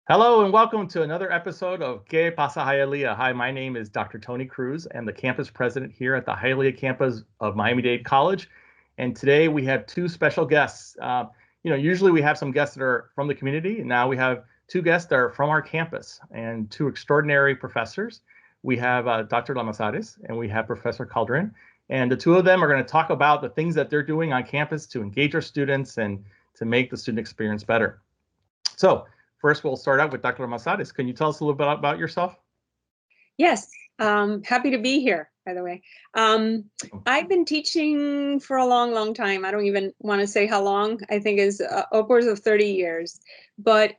Hello and welcome to another episode of Qué Pasa Hialeah. Hi, my name is Dr. Tony Cruz. I'm the campus president here at the Hialeah campus of Miami-Dade College. And today we have two special guests. Usually we have some guests that are from the community, and now we have two guests that are from our campus and two extraordinary professors. We have Dr. Lamazares and we have Professor Calderin. And the two of them are going to talk about the things that they're doing on campus to engage our students and to make the student experience better. So, first, we'll start out with Dr. Lamazares. Can you tell us a little bit about yourself? Yes, happy to be here, by the way. I've been teaching for a long, long time. I don't even want to say how long. I think is upwards of 30 years. But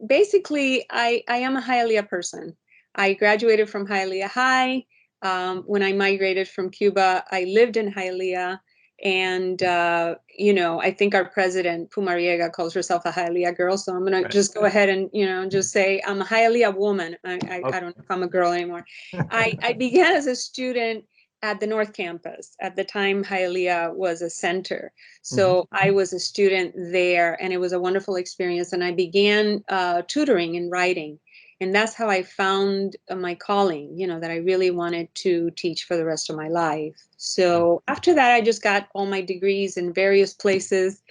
basically, I am a Hialeah person. I graduated from Hialeah High. When I migrated from Cuba, I lived in Hialeah. And, I think our president, Pumariega, calls herself a Hialeah girl. So I'm going to just go ahead and, just say I'm a Hialeah woman. I don't know if I'm a girl anymore. I began as a student at the North Campus. At the time, Hialeah was a center. So I was a student there, and it was a wonderful experience. And I began tutoring and writing. And that's how I found my calling, that I really wanted to teach for the rest of my life. So after that, I just got all my degrees in various places.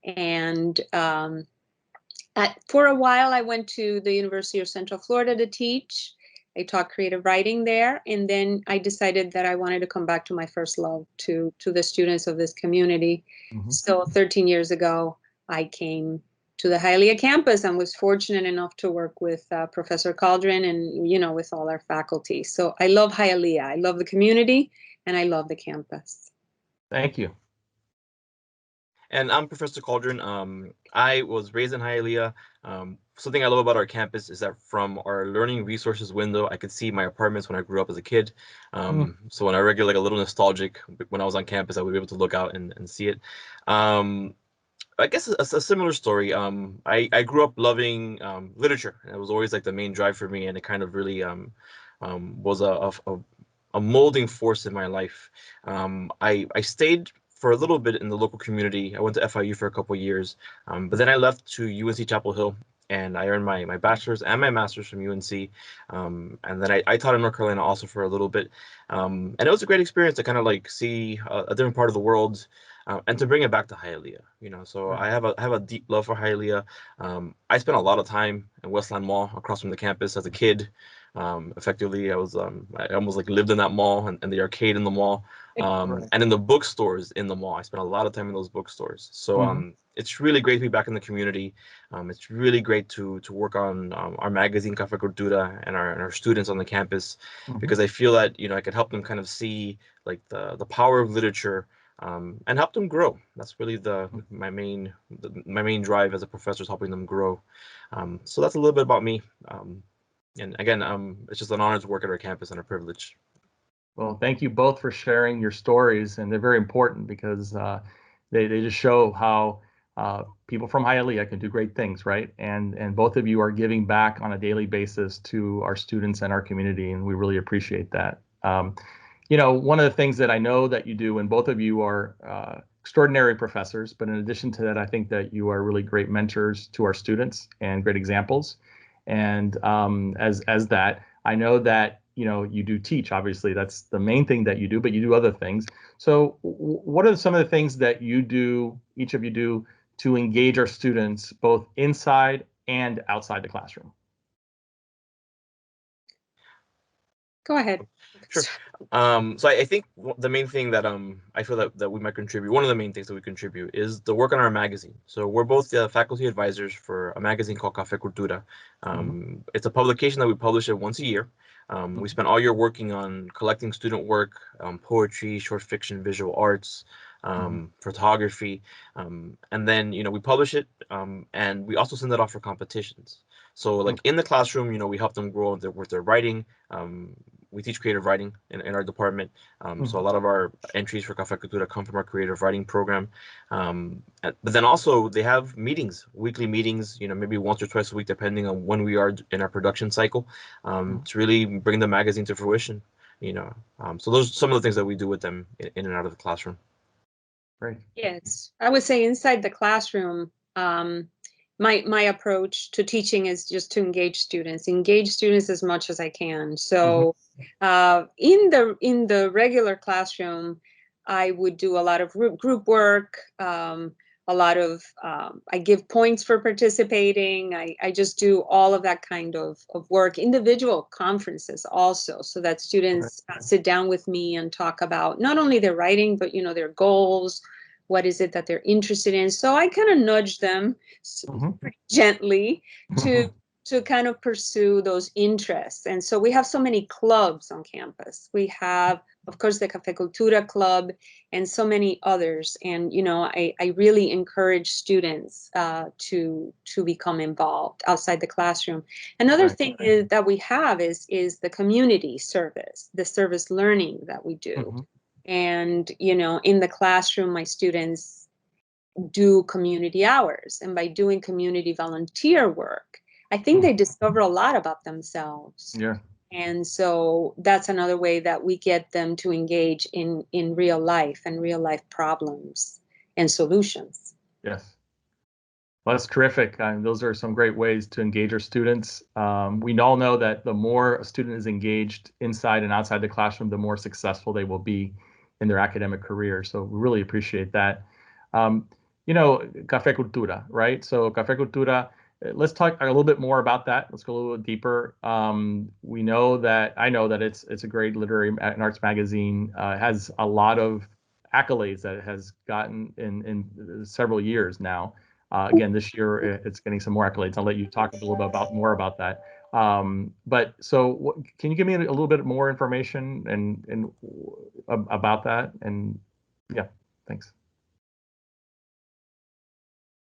And for a while, I went to the University of Central Florida to teach. I taught creative writing there. And then I decided that I wanted to come back to my first love, to the students of this community. So 13 years ago, I came to the Hialeah campus and was fortunate enough to work with Professor Calderin and, with all our faculty. So I love Hialeah. I love the community and I love the campus. Thank you. And I'm Professor Calderin. I was raised in Hialeah. Something I love about our campus is that from our learning resources window, I could see my apartments when I grew up as a kid. So when I regular, like a little nostalgic, when I was on campus, I would be able to look out and see it. I guess a similar story. I grew up loving literature, and it was always like the main drive for me, and it kind of really was a molding force in my life. I stayed for a little bit in the local community. I went to FIU for a couple of years, but then I left to UNC Chapel Hill, and I earned my bachelor's and my master's from UNC. And then I taught in North Carolina also for a little bit. And it was a great experience to kind of like see a different part of the world. And to bring it back to Hialeah, so I have a deep love for Hialeah. I spent a lot of time in Westland Mall across from the campus as a kid. Effectively, I almost like lived in that mall and the arcade in the mall, and in the bookstores in the mall. I spent a lot of time in those bookstores. So it's really great to be back in the community. It's really great to work on our magazine Cafecultura and our students on the campus, because I feel that I could help them kind of see like the power of literature. And help them grow. That's really my main drive as a professor, is helping them grow. So that's a little bit about me. And again, it's just an honor to work at our campus and a privilege. Well, thank you both for sharing your stories, and they're very important because they just show how people from Hialeah can do great things, right? And both of you are giving back on a daily basis to our students and our community, and we really appreciate that. One of the things that I know that you do, and both of you are extraordinary professors, but in addition to that, I think that you are really great mentors to our students and great examples. And as that, I know that you do teach. Obviously, that's the main thing that you do, but you do other things. So, what are some of the things that you do, each of you do, to engage our students both inside and outside the classroom? Go ahead. Sure. So I think the main thing that I feel that we might contribute, one of the main things that we contribute, is the work on our magazine. So we're both the faculty advisors for a magazine called Cafecultura. It's a publication that we publish it once a year. We spent all year working on collecting student work, poetry, short fiction, visual arts, photography, and then we publish it, and we also send it off for competitions. So like in the classroom, we help them grow with their writing. We teach creative writing in our department. So a lot of our entries for Cafecultura come from our creative writing program. But then also they have meetings, weekly meetings, maybe once or twice a week, depending on when we are in our production cycle, to really bring the magazine to fruition. So those are some of the things that we do with them in and out of the classroom. Great. Yes, I would say inside the classroom, my approach to teaching is just to engage students as much as I can. So in the regular classroom, I would do a lot of group work, a lot of I give points for participating. I just do all of that kind of work, individual conferences also, so that students sit down with me and talk about not only their writing, but their goals. What is it that they're interested in? So I kind of nudge them pretty gently to kind of pursue those interests. And so we have so many clubs on campus. We have, of course, the Cafecultura club and so many others. And, I really encourage students to become involved outside the classroom. Another thing is that we have is the community service, the service learning that we do. And, in the classroom, my students do community hours. And by doing community volunteer work, I think they discover a lot about themselves. Yeah. And so that's another way that we get them to engage in real life and real life problems and solutions. Yes. Well, that's terrific. Those are some great ways to engage our students. We all know that the more a student is engaged inside and outside the classroom, the more successful they will be in their academic career. So we really appreciate that. Cafecultura, right? So Cafecultura, let's talk a little bit more about that. Let's go a little bit deeper. I know that it's a great literary and arts magazine. It has a lot of accolades that it has gotten in several years now. Again, this year it's getting some more accolades. I'll let you talk a little bit more about that. But so can you give me a little bit more information and about that? And yeah, thanks.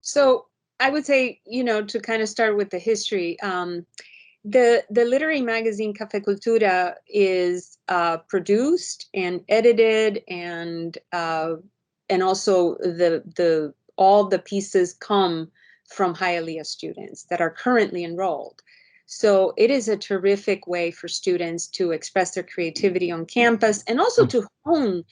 So I would say, to kind of start with the history, the literary magazine Cafecultura is produced and edited, and also all the pieces come from Hialeah students that are currently enrolled. So it is a terrific way for students to express their creativity on campus, and also to hone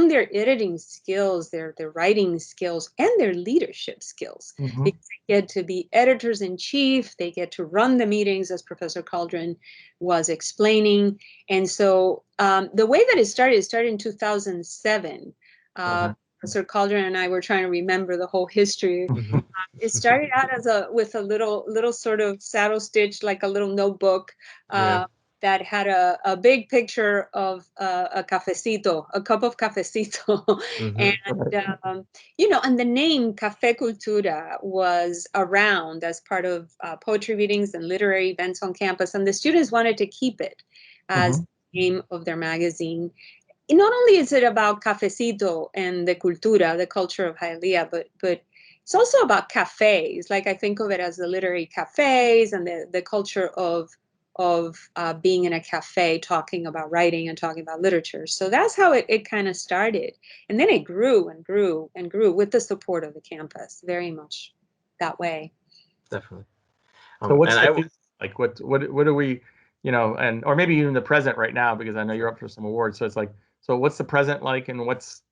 their editing skills, their writing skills, and their leadership skills. Because they get to be editors in chief, they get to run the meetings, as Professor Calderin was explaining. And so the way that it started in 2007. Professor Calderin and I were trying to remember the whole history. It started out with a little sort of saddle stitch, like a little notebook that had a big picture of a cafecito, a cup of cafecito. And the name Cafecultura was around as part of poetry readings and literary events on campus, and the students wanted to keep it as the name of their magazine. Not only is it about cafecito and the cultura, the culture of Hialeah, but it's also about cafes. Like, I think of it as the literary cafes and the culture of being in a cafe, talking about writing and talking about literature. So that's how it kind of started. And then it grew and grew and grew with the support of the campus, very much that way. Definitely. So what's like, what do we, or maybe even the present right now, because I know you're up for some awards. So it's like, so what's the present like, and what's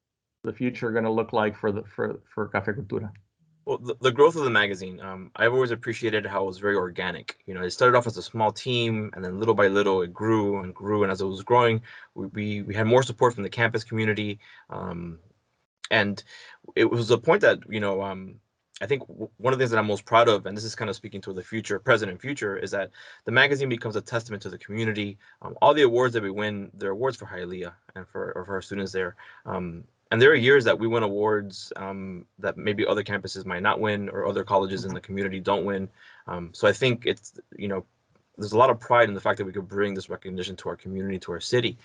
the future going to look like for Cafecultura? Well, the growth of the magazine, I've always appreciated how it was very organic. It started off as a small team, and then little by little it grew and grew. And as it was growing, we had more support from the campus community. And it was a point that, I think one of the things that I'm most proud of, and this is kind of speaking to the future, present and future, is that the magazine becomes a testament to the community. All the awards that we win, they're awards for Hialeah and for our students there. And there are years that we win awards that maybe other campuses might not win, or other colleges in the community don't win. So I think it's, there's a lot of pride in the fact that we could bring this recognition to our community, to our city.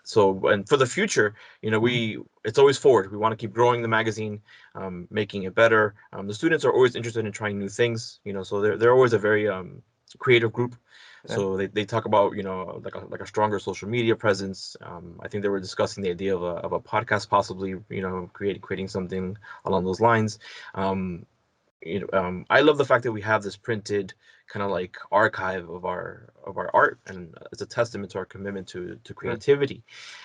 So, and for the future, it's always forward. We want to keep growing the magazine, making it better. The students are always interested in trying new things, so they're always a very creative group. So they talk about, like a stronger social media presence. I think they were discussing the idea of a podcast, possibly, creating something along those lines. I love the fact that we have this printed kind of like archive of our art, and it's a testament to our commitment to creativity.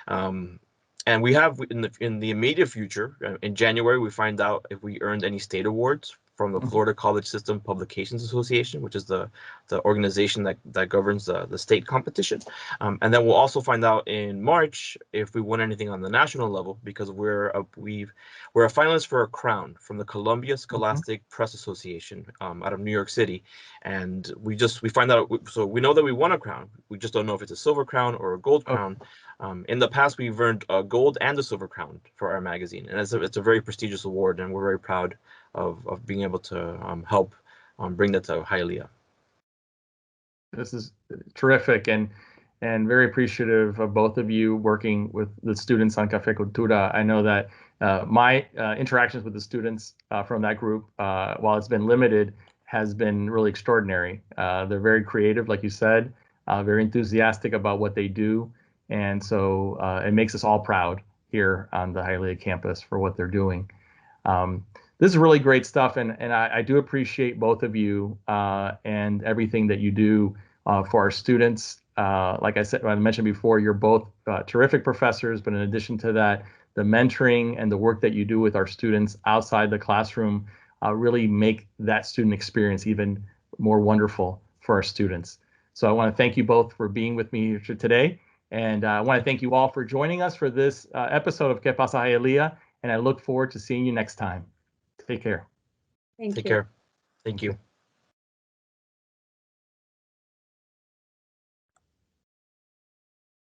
And we have in the immediate future, in January, we find out if we earned any state awards from the Florida College System Publications Association, which is the organization that governs the state competition. And then we'll also find out in March if we won anything on the national level, because we're a finalist for a crown from the Columbia Scholastic Press Association out of New York City. And we find out, so we know that we won a crown. We just don't know if it's a silver crown or a gold crown. In the past, we've earned a gold and a silver crown for our magazine, and it's a very prestigious award, and we're very proud of being able to help bring that to Hialeah. This is terrific, and very appreciative of both of you working with the students on Cafecultura. I know that my interactions with the students from that group, while it's been limited, has been really extraordinary. They're very creative, like you said, very enthusiastic about what they do. And so it makes us all proud here on the Hialeah campus for what they're doing. This is really great stuff, and I do appreciate both of you and everything that you do for our students. Like I said, I mentioned before, you're both terrific professors, but in addition to that, the mentoring and the work that you do with our students outside the classroom really make that student experience even more wonderful for our students. So I want to thank you both for being with me here today. And I want to thank you all for joining us for this episode of Qué Pasa Hialeah, and I look forward to seeing you next time. Take care. Thank you. Take care. Thank you.